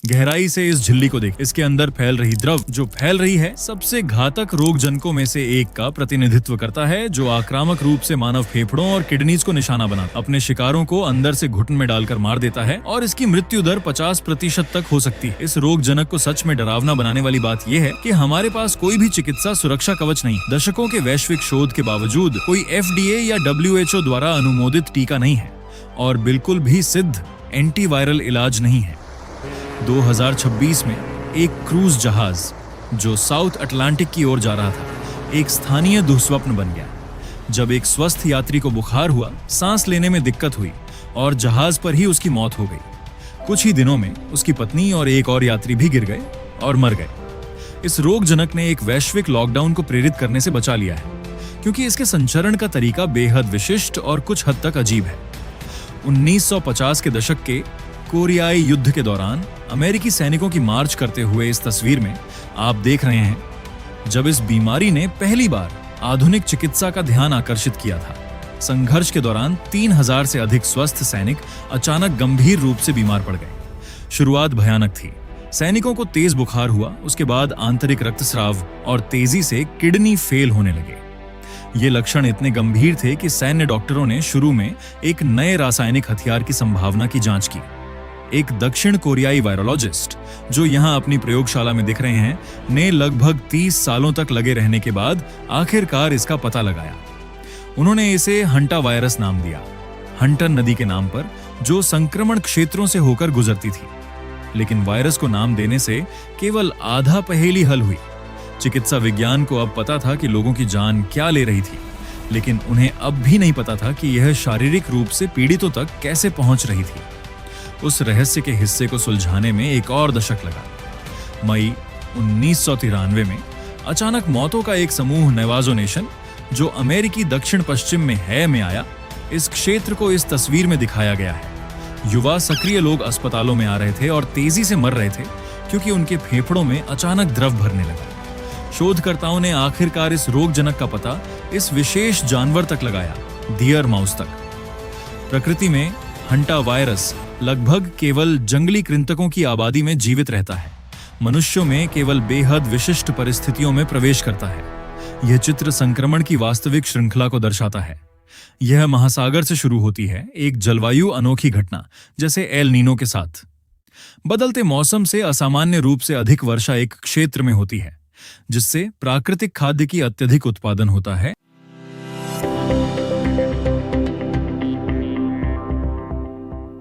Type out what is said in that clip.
गहराई से इस झिल्ली को देख। इसके अंदर फैल रही द्रव जो फैल रही है सबसे घातक रोगजनकों में से एक का प्रतिनिधित्व करता है, जो आक्रामक रूप से मानव फेफड़ों और किडनीज को निशाना बनाता, अपने शिकारों को अंदर से घुटन में डालकर मार देता है और इसकी मृत्यु दर 50% तक हो सकती है। इस रोगजनक को सच में डरावना बनाने वाली बात यह है कि हमारे पास कोई भी चिकित्सा सुरक्षा कवच नहीं। दशकों के वैश्विक शोध के बावजूद कोई FDA या WHO द्वारा अनुमोदित टीका नहीं है और बिल्कुल भी सिद्ध एंटीवायरल इलाज नहीं है। 2026 में एक क्रूज जहाज जो साउथ अटलांटिक की ओर जा रहा था एक स्थानीय दुःस्वप्न बन गया, जब एक स्वस्थ यात्री को बुखार हुआ, सांस लेने में दिक्कत हुई और जहाज पर ही उसकी मौत हो गई। कुछ ही दिनों में उसकी पत्नी और एक और यात्री भी गिर गए और मर गए। इस रोगजनक ने एक वैश्विक लॉकडाउन को प्रेरित करने से बचा लिया है, क्योंकि इसके संचरण का तरीका बेहद विशिष्ट और कुछ हद तक अजीब है। 1950 के दशक के कोरियाई युद्ध के दौरान अमेरिकी सैनिकों की मार्च करते हुए इस तस्वीर में आप देख रहे हैं जब इस बीमारी ने पहली बार आधुनिक चिकित्सा का ध्यान आकर्षित किया था। संघर्ष के दौरान 3000 से अधिक स्वस्थ सैनिक अचानक गंभीर रूप से बीमार पड़ गए। शुरुआत भयानक थी। सैनिकों को तेज बुखार हुआ, उसके बाद आंतरिक रक्तस्राव और तेजी से किडनी फेल होने लगे। ये लक्षण इतने गंभीर थे कि सैन्य डॉक्टरों ने शुरू में एक नए रासायनिक हथियार की संभावना की जांच की। एक दक्षिण कोरियाई वायरोलॉजिस्ट जो यहां अपनी प्रयोगशाला में दिख रहे हैं ने लगभग 30 सालों तक लगे रहने के बाद आखिरकार इसका पता लगाया। उन्होंने इसे हंटा वायरस नाम दिया, हंटन नदी के नाम पर, जो संक्रमण क्षेत्रों से होकर गुजरती थी। लेकिन वायरस को नाम देने से केवल आधा पहेली हल हुई। चिकित्सा विज्ञान को अब पता था कि लोगों की जान क्या ले रही थी, लेकिन उन्हें अब भी नहीं पता था कि यह शारीरिक रूप से पीड़ितों तक कैसे पहुंच रही थी। उस रहस्य के हिस्से को सुलझाने में एक और दशक लगा। मई 1993 में अचानक मौतों का एक समूह नवाजो नेशन, जो अमेरिकी दक्षिण पश्चिम में है, में आया। इस क्षेत्र को इस तस्वीर में दिखाया गया है। युवा सक्रिय लोग अस्पतालों में आ रहे थे और तेजी से मर रहे थे क्योंकि उनके फेफड़ों में अचानक द्रव भरने लगा। शोधकर्ताओं ने आखिरकार इस रोगजनक का पता इस विशेष जानवर तक लगाया, डियर माउस तक। प्रकृति में हंटा वायरस लगभग केवल जंगली कृंतकों की आबादी में जीवित रहता है। मनुष्यों में केवल बेहद विशिष्ट परिस्थितियों में प्रवेश करता है। यह चित्र संक्रमण की वास्तविक श्रृंखला को दर्शाता है। यह महासागर से शुरू होती है, एक जलवायु अनोखी घटना जैसे एल नीनो के साथ। बदलते मौसम से असामान्य रूप से अधिक वर्षा एक क्षेत्र में होती है, जिससे प्राकृतिक खाद्य की अत्यधिक उत्पादन होता है।